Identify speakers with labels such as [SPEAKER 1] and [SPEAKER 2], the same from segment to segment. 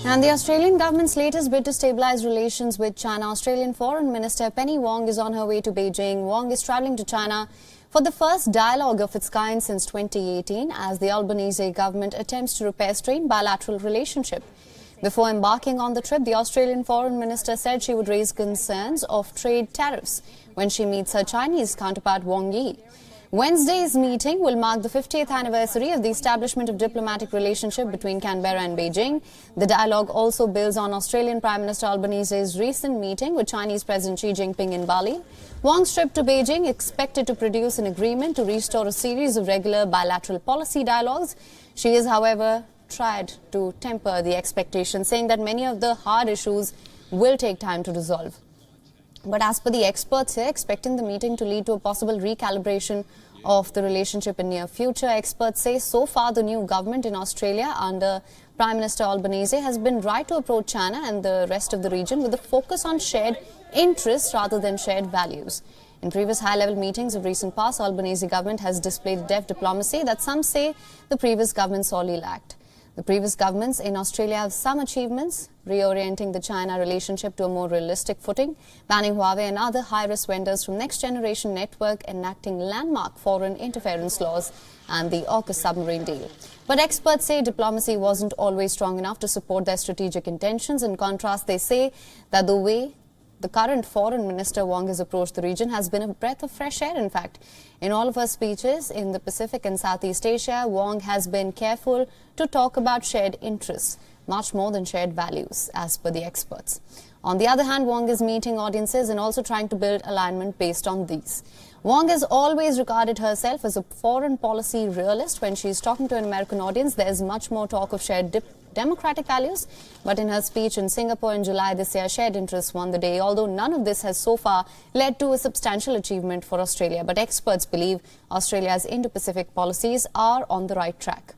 [SPEAKER 1] And the Australian government's latest bid to stabilise relations with China, Australian Foreign Minister Penny Wong is on her way to Beijing. Wong is travelling to China for the first dialogue of its kind since 2018 as the Albanese government attempts to repair strained bilateral relationship. Before embarking on the trip, the Australian Foreign Minister said she would raise concerns of trade tariffs when she meets her Chinese counterpart Wang Yi. Wednesday's meeting will mark the 50th anniversary of the establishment of diplomatic relationship between Canberra and Beijing. The dialogue also builds on Australian Prime Minister Albanese's recent meeting with Chinese President Xi Jinping in Bali. Wong's trip to Beijing is expected to produce an agreement to restore a series of regular bilateral policy dialogues. She has, however, tried to temper the expectations, saying that many of the hard issues will take time to resolve. But as per the experts here, expecting the meeting to lead to a possible recalibration of the relationship in near future. Experts say so far the new government in Australia under Prime Minister Albanese has been right to approach China and the rest of the region with a focus on shared interests rather than shared values. In previous high-level meetings of recent past, Albanese government has displayed deft diplomacy that some say the previous government sorely lacked. The previous governments in Australia have some achievements, reorienting the China relationship to a more realistic footing, banning Huawei and other high-risk vendors from next-generation network, enacting landmark foreign interference laws, and the AUKUS submarine deal. But experts say diplomacy wasn't always strong enough to support their strategic intentions. In contrast, they say that the way the current Foreign Minister Wong has approached the region has been a breath of fresh air, in fact. In all of her speeches in the Pacific and Southeast Asia, Wong has been careful to talk about shared interests, much more than shared values, as per the experts. On the other hand, Wong is meeting audiences and also trying to build alignment based on these. Wong has always regarded herself as a foreign policy realist. When she is talking to an American audience, there is much more talk of shared democratic values, but in her speech in Singapore in July this year, shared interests won the day, although none of this has so far led to a substantial achievement for Australia. But experts believe Australia's Indo-Pacific policies are on the right track.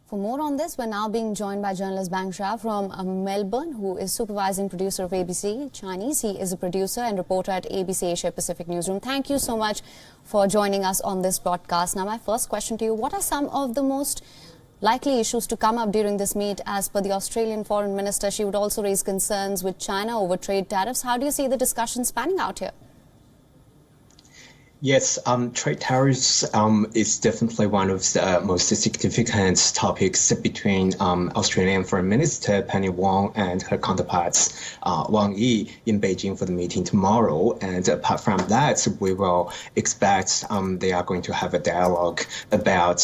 [SPEAKER 1] For more on this, we're now being joined by journalist Bang Shah from Melbourne, who is supervising producer of ABC Chinese. He is a producer and reporter at ABC Asia Pacific Newsroom. Thank you so much for joining us on this broadcast. Now, my first question to you, what are some of the most likely issues to come up during this meet? As per the Australian Foreign Minister, she would also raise concerns with China over trade tariffs. How do you see the discussions panning out here?
[SPEAKER 2] Yes, trade tariffs is definitely one of the most significant topics between Australian Foreign Minister Penny Wong and her counterparts Wang Yi in Beijing for the meeting tomorrow. And apart from that, we will expect they are going to have a dialogue about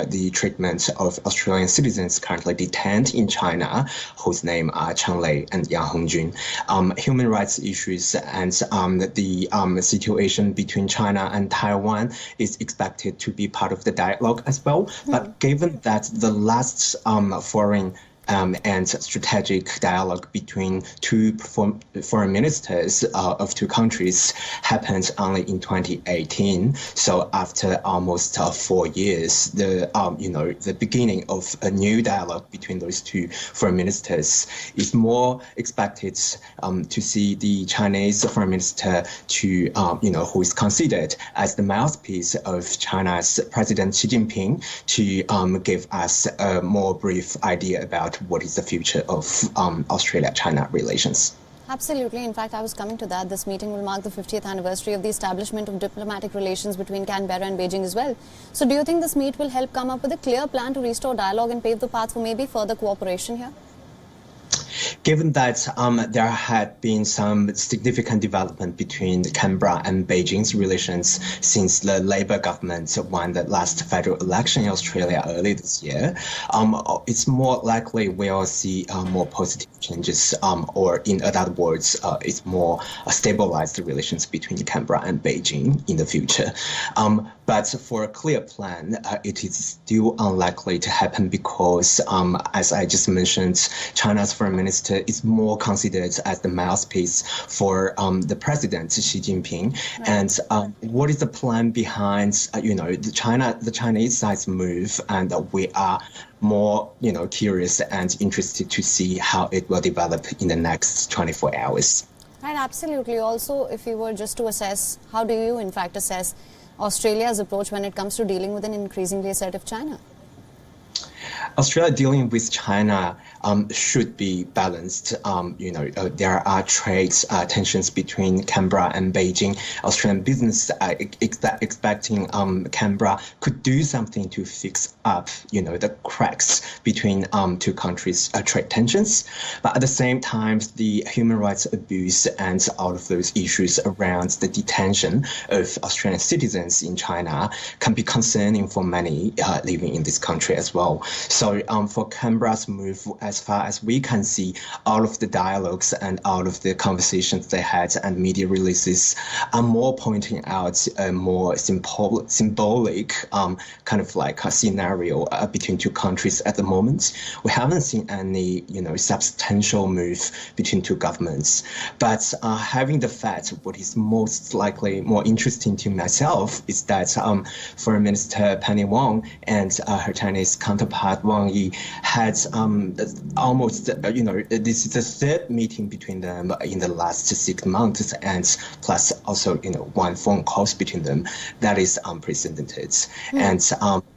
[SPEAKER 2] the treatment of Australian citizens currently detained in China, whose name are Chen Lei and Yang Hongjun. Human rights issues and the situation between China and Taiwan is expected to be part of the dialogue as well. But given that the last foreign and strategic dialogue between two foreign ministers of two countries happened only in 2018. So after almost 4 years, the beginning of a new dialogue between those two foreign ministers is more expected to see the Chinese foreign minister to who is considered as the mouthpiece of China's President Xi Jinping to give us a more brief idea about what is the future of Australia-China relations.
[SPEAKER 1] Absolutely. In fact, I was coming to that. This meeting will mark the 50th anniversary of the establishment of diplomatic relations between Canberra and Beijing as well. So do you think this meet will help come up with a clear plan to restore dialogue and pave the path for maybe further cooperation here?
[SPEAKER 2] Given that there had been some significant development between Canberra and Beijing's relations since the Labour government won the last federal election in Australia early this year, it's more likely we'll see more positive changes, or in other words, it's more stabilized relations between Canberra and Beijing in the future. But for a clear plan, it is still unlikely to happen because, as I just mentioned, China's foreign minister is more considered as the mouthpiece for the president Xi Jinping. Right. And what is the plan behind the Chinese side's move? And we are more curious and interested to see how it will develop in the next 24 hours.
[SPEAKER 1] Right, absolutely. Also, if you were just to assess, how do you in fact assess Australia's approach when it comes to dealing with an increasingly assertive China?
[SPEAKER 2] Australia dealing with China should be balanced. There are trade tensions between Canberra and Beijing. Australian business are expecting Canberra could do something to fix up, the cracks between two countries' trade tensions. But at the same time, the human rights abuse and all of those issues around the detention of Australian citizens in China can be concerning for many living in this country as well. So for Canberra's move, as far as we can see, all of the dialogues and all of the conversations they had and media releases are more pointing out a more symbolic kind of like a scenario between two countries at the moment. We haven't seen any, substantial move between two governments. But having the fact, what is most likely more interesting to myself is that Foreign Minister Penny Wong and her Chinese counterpart Wang Yi had almost, this is the third meeting between them in the last 6 months, and plus also, one phone calls between them. That is unprecedented. And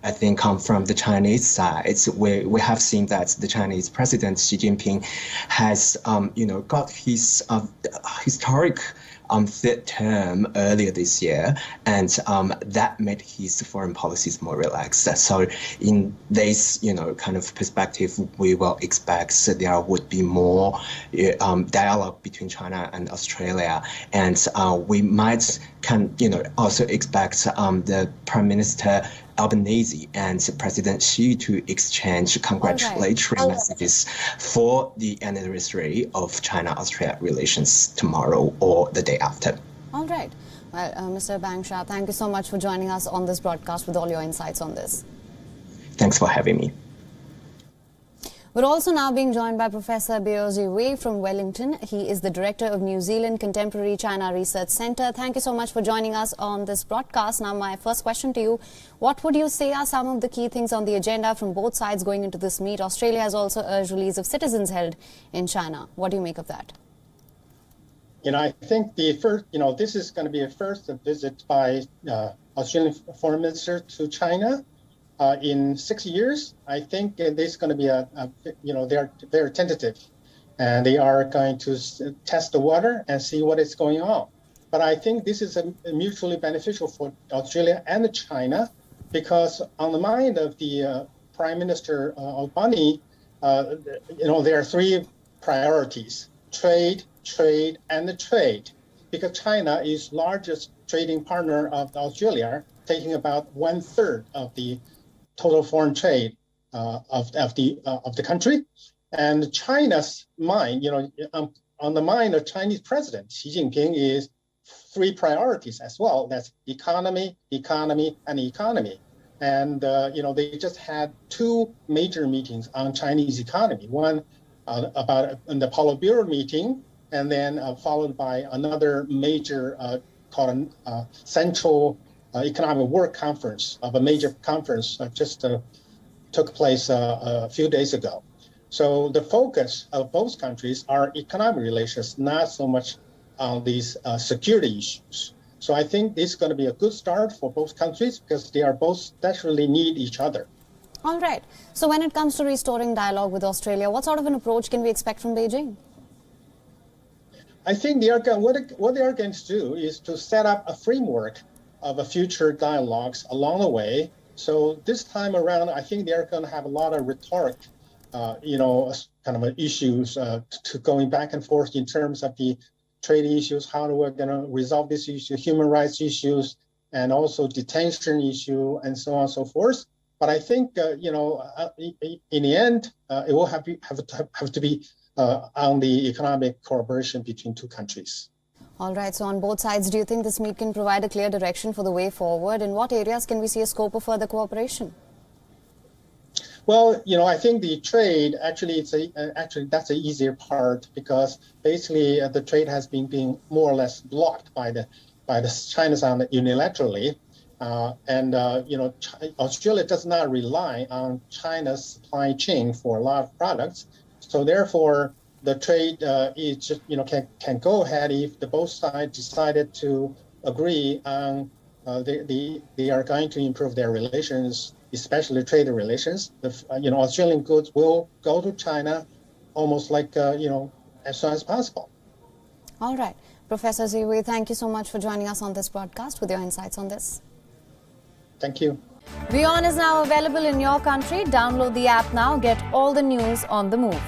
[SPEAKER 2] I think from the Chinese side, we have seen that the Chinese President Xi Jinping has, got his historic third term earlier this year, and that made his foreign policies more relaxed. So in this, kind of perspective, we will expect there would be more dialogue between China and Australia, and we might also expect the Prime Minister Albanese and President Xi to exchange congratulatory messages for the anniversary of China-Australia relations tomorrow or the day after.
[SPEAKER 1] All right. Well, Mr. Bang Shah, thank you so much for joining us on this broadcast with all your insights on this.
[SPEAKER 2] Thanks for having me.
[SPEAKER 1] We're also now being joined by Professor Beozi Wei from Wellington. He is the Director of New Zealand Contemporary China Research Centre. Thank you so much for joining us on this broadcast. Now, my first question to you, what would you say are some of the key things on the agenda from both sides going into this meet? Australia has also urged release of citizens held in China. What do you make of that?
[SPEAKER 3] I think the first, this is going to be a first visit by Australian Foreign Minister to China. In 6 years, I think there's going to be they're very tentative, and they are going to test the water and see what is going on. But I think this is a mutually beneficial for Australia and China, because on the mind of the Prime Minister Albani, there are three priorities: trade, trade, and trade, because China is largest trading partner of Australia, taking about 1/3 of the total foreign trade of the country. And China's mind, on the mind of Chinese President Xi Jinping is three priorities as well. That's economy, economy, and economy. And they just had two major meetings on Chinese economy. One about in the Politburo meeting, and then followed by another major called Central Economic Work Conference, of a major conference just took place a few days ago. So the focus of both countries are economic relations, not so much on these security issues. So I think this is going to be a good start for both countries, because they are both desperately need each other.
[SPEAKER 1] All right. So when it comes to restoring dialogue with Australia, what sort of an approach can we expect from Beijing?
[SPEAKER 3] I think what they are going to do is to set up a framework of a future dialogues along the way. So this time around, I think they're going to have a lot of rhetoric, kind of issues to going back and forth in terms of the trade issues, how we're going to resolve this issue, human rights issues, and also detention issue, and so on and so forth. But I think, in the end, it will have to be on the economic cooperation between two countries.
[SPEAKER 1] All right. So on both sides, do you think this meet can provide a clear direction for the way forward? In what areas can we see a scope of further cooperation?
[SPEAKER 3] Well, I think the trade actually that's the easier part, because basically the trade has been being more or less blocked by the China's on unilaterally, Australia does not rely on China's supply chain for a lot of products, so therefore the trade is just can go ahead if the both sides decided to agree on they are going to improve their relations, especially trade relations. Australian goods will go to China almost like as soon as possible.
[SPEAKER 1] All right. Professor Ziwei, thank you so much for joining us on this broadcast with your insights on this.
[SPEAKER 3] Thank you.
[SPEAKER 1] WION is now available in your country. Download the app now. Get all the news on the move.